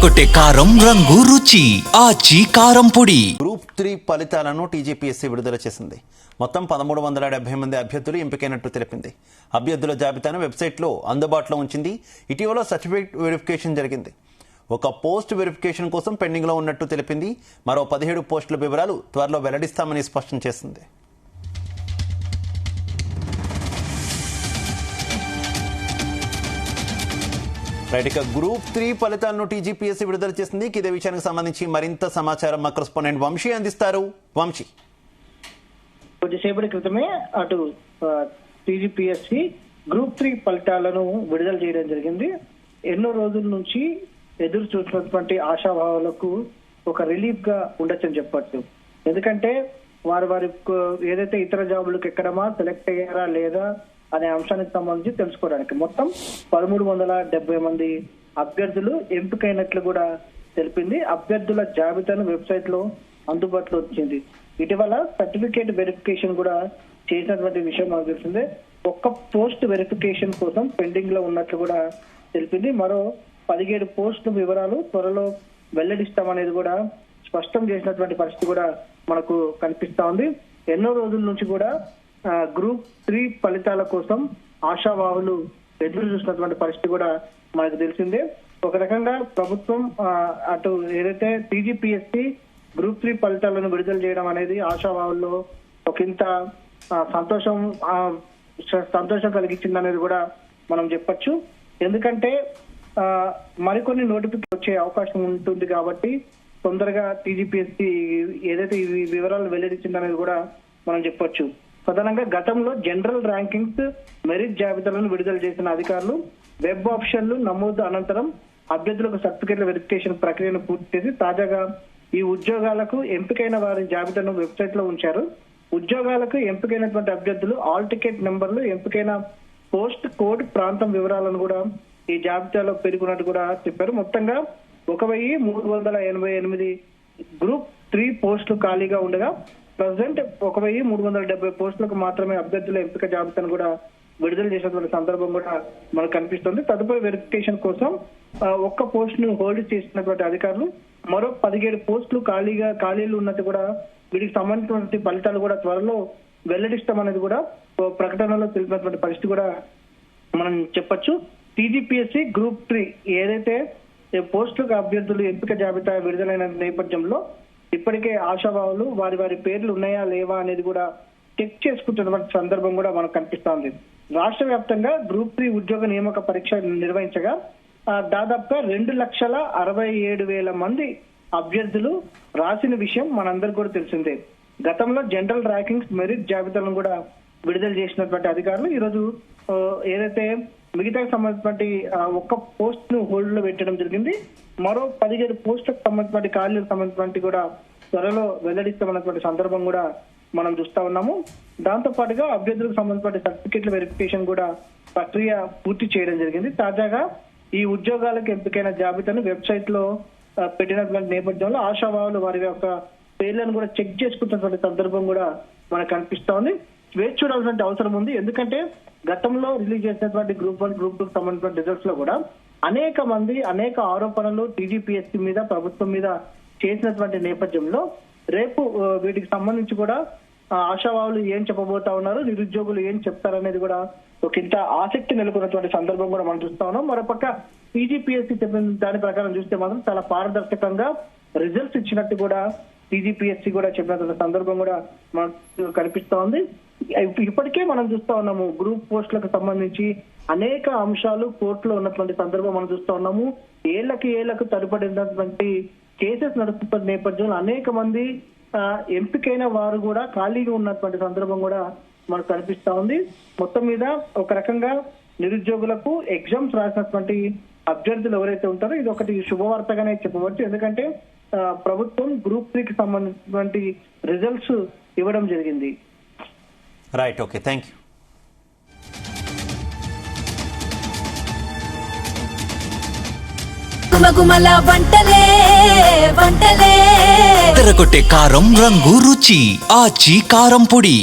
ఎర్రగొట్టే కారం రంగు రుచి ఆచి కారం పొడి. గ్రూప్ 3 ఫలితాలను టీజీపీఎస్సీ విడుదల చేసింది. మొత్తం 1370 మంది అభ్యర్థులు ఎంపికైనట్టు తెలిపింది. అభ్యర్థుల జాబితాను వెబ్సైట్లో అందుబాటులో ఉంచింది. ఇటీవల సర్టిఫికేట్ వెరిఫికేషన్ జరిగింది. ఒక పోస్ట్ వెరిఫికేషన్ కోసం పెండింగ్లో ఉన్నట్టు తెలిపింది. మరో 17 పోస్టుల వివరాలు త్వరలో వెల్లడిస్తామని స్పష్టం చేసింది. రైట్, ఇక గ్రూప్ 3 ఫలితాలను టీజీపీఎస్సీ విడుదల చేసింది. ఇదే విషయానికి సంబంధించి మరింత సమాచారం మా కరెస్పాండెంట్ వంశీ అందిస్తారు. వంశీ, కొద్దిసేపటి క్రితమే అటు టీజీపీఎస్సీ గ్రూప్ 3 ఫలితాలను విడుదల చేయడం జరిగింది. ఎన్నో రోజుల నుంచి ఎదురు చూసినటువంటి ఆశాభావాలకు ఒక రిలీఫ్ గా ఉండొచ్చని చెప్పచ్చు. ఎందుకంటే వారి ఏదైతే ఇతర జాబులకు ఎక్కడమా సెలెక్ట్ అయ్యారా లేదా అనే అంశానికి సంబంధించి తెలుసుకోవడానికి మొత్తం 1370 మంది అభ్యర్థులు ఎంపికైనట్లు కూడా తెలిపింది. అభ్యర్థుల జాబితాను వెబ్సైట్ లో అందుబాటులో వచ్చింది. ఇటీవల సర్టిఫికేట్ వెరిఫికేషన్ కూడా చేసినటువంటి విషయం మనకు తెలిసిందే. ఒక్క పోస్ట్ వెరిఫికేషన్ కోసం పెండింగ్ లో ఉన్నట్లు కూడా తెలిపింది. మరో 17 పోస్టుల వివరాలు త్వరలో వెల్లడిస్తామనేది కూడా స్పష్టం చేసినటువంటి పరిస్థితి కూడా మనకు కనిపిస్తా ఉంది. ఎన్నో రోజుల నుంచి కూడా గ్రూప్ 3 ఫలితాల కోసం ఆశావాహులు ఎదురు చూసినటువంటి పరిస్థితి కూడా మనకు తెలిసిందే. ఒక రకంగా ప్రభుత్వం అటు ఏదైతే టీజీపీఎస్సీ గ్రూప్ 3 ఫలితాలను విడుదల చేయడం అనేది ఆశావాహుల్లో ఒకంత సంతోషం కలిగించింది అనేది కూడా మనం చెప్పొచ్చు. ఎందుకంటే మరికొన్ని నోటిఫికేషన్ వచ్చే అవకాశం ఉంటుంది కాబట్టి తొందరగా టీజీపీఎస్సీ ఏదైతే ఈ వివరాలు వెల్లడించింది అనేది కూడా మనం చెప్పొచ్చు. ప్రధానంగా గతంలో జనరల్ ర్యాంకింగ్స్ మెరిట్ జాబితాలను విడుదల చేసిన అధికారులు వెబ్ ఆప్షన్లు నమోదు అనంతరం అభ్యర్థులకు సర్టిఫికేట్ల వెరిఫికేషన్ ప్రక్రియను పూర్తి చేసి తాజాగా ఈ ఉద్యోగాలకు ఎంపికైన వారి జాబితాను వెబ్సైట్ లో ఉంచారు. ఉద్యోగాలకు ఎంపికైనటువంటి అభ్యర్థులు ఆల్ టికెట్ నెంబర్లు, ఎంపికైన పోస్ట్ కోడ్, ప్రాంతం వివరాలను కూడా ఈ జాబితాలో పేర్కొన్నట్టు కూడా చెప్పారు. మొత్తంగా 1388 గ్రూప్ 3 పోస్టులు ఖాళీగా ఉండగా ప్రజెంట్ 1370 పోస్టులకు మాత్రమే అభ్యర్థుల ఎంపిక జాబితాను కూడా విడుదల చేసినటువంటి సందర్భం కూడా మనకు కనిపిస్తుంది. తదుపరి వెరిఫికేషన్ కోసం ఒక్క పోస్ట్ ను హోల్డ్ చేసినటువంటి అధికారులు మరో 17 పోస్టులు ఖాళీలు ఉన్నట్టు కూడా వీటికి సంబంధించినటువంటి ఫలితాలు కూడా త్వరలో వెల్లడిస్తామనేది కూడా ప్రకటనలో తెలిపినటువంటి పరిస్థితి కూడా మనం చెప్పొచ్చు. టీజీపీఎస్సీ గ్రూప్ 3 ఏదైతే పోస్టులకు అభ్యర్థులు ఎంపిక జాబితా విడుదలైన నేపథ్యంలో ఇప్పటికే ఆశావాహులు వారి పేర్లు ఉన్నాయా లేవా అనేది కూడా చెక్ చేసుకుంటున్నటువంటి సందర్భం కూడా మనకు కనిపిస్తోంది. రాష్ట్ర వ్యాప్తంగా గ్రూప్ 3 ఉద్యోగ నియామక పరీక్ష నిర్వహించగా దాదాపుగా 2,67,000 మంది అభ్యర్థులు రాసిన విషయం మనందరికీ కూడా తెలిసిందే. గతంలో జనరల్ ర్యాంకింగ్స్ మెరిట్ జాబితాలను కూడా విడుదల చేసినటువంటి అధికారులు ఈరోజు ఏదైతే మిగతా సంబంధించినటువంటి ఒక్క పోస్ట్ ను హోల్డ్ లో పెట్టడం జరిగింది. మరో 17 పోస్టులకు సంబంధించిన ఖాళీలకు సంబంధించిన కూడా త్వరలో వెల్లడిస్తామన్నటువంటి సందర్భం కూడా మనం చూస్తా ఉన్నాము. దాంతో పాటుగా అభ్యర్థులకు సంబంధించిన సర్టిఫికేట్ల వెరిఫికేషన్ కూడా ప్రక్రియ పూర్తి చేయడం జరిగింది. తాజాగా ఈ ఉద్యోగాలకు ఎంపికైన జాబితాను వెబ్సైట్ లో పెట్టినటువంటి నేపథ్యంలో ఆశావాహులు వారి యొక్క పేర్లను కూడా చెక్ చేసుకుంటున్నటువంటి సందర్భం కూడా మనకు కనిపిస్తా ఉంది. వేచి చూడాల్సిన అవసరం ఉంది. ఎందుకంటే గతంలో రిలీజ్ చేసినటువంటి గ్రూప్ 1, గ్రూప్ 2 సంబంధించిన రిజల్ట్స్ లో కూడా అనేక మంది అనేక ఆరోపణలు టీజీపీఎస్సీ మీద, ప్రభుత్వం మీద చేసినటువంటి నేపథ్యంలో రేపు వీటికి సంబంధించి కూడా ఆశావాహులు ఏం చెప్పబోతా ఉన్నారు, నిరుద్యోగులు ఏం చెప్తారనేది కూడా ఒక ఇంత ఆసక్తి నెలకొన్నటువంటి సందర్భం కూడా మనం చూస్తా ఉన్నాం. మరోపక్క టీజీపీఎస్సీ చెప్పిన దాని ప్రకారం చూస్తే మాత్రం చాలా పారదర్శకంగా రిజల్ట్స్ ఇచ్చినట్టు కూడా టీజీపీఎస్సీ కూడా చెప్పినటువంటి సందర్భం కూడా మనకు కనిపిస్తా ఉంది. ఇప్పటికే మనం చూస్తా ఉన్నాము గ్రూప్ పోస్టులకు సంబంధించి అనేక అంశాలు కోర్టులో ఉన్నటువంటి సందర్భం మనం చూస్తా ఉన్నాము. ఏళ్లకు తరబడినటువంటి కేసెస్ నడుస్తున్న నేపథ్యంలో అనేక మంది ఎంపికైన వారు కూడా ఖాళీగా ఉన్నటువంటి సందర్భం కూడా మనకు కనిపిస్తా ఉంది. మొత్తం మీద ఒక రకంగా నిరుద్యోగులకు ఎగ్జామ్స్ రాసినటువంటి అభ్యర్థులు ఎవరైతే ఉంటారో ఇది ఒకటి శుభవార్తగానే చెప్పవచ్చు. ఎందుకంటే ప్రభుత్వం గ్రూప్ 3కి సంబంధించినటువంటి రిజల్ట్స్ ఇవ్వడం జరిగింది. Right, okay, thank you. ఎర్రగొట్టే కారం రంగు రుచి ఆచి కారం పొడి.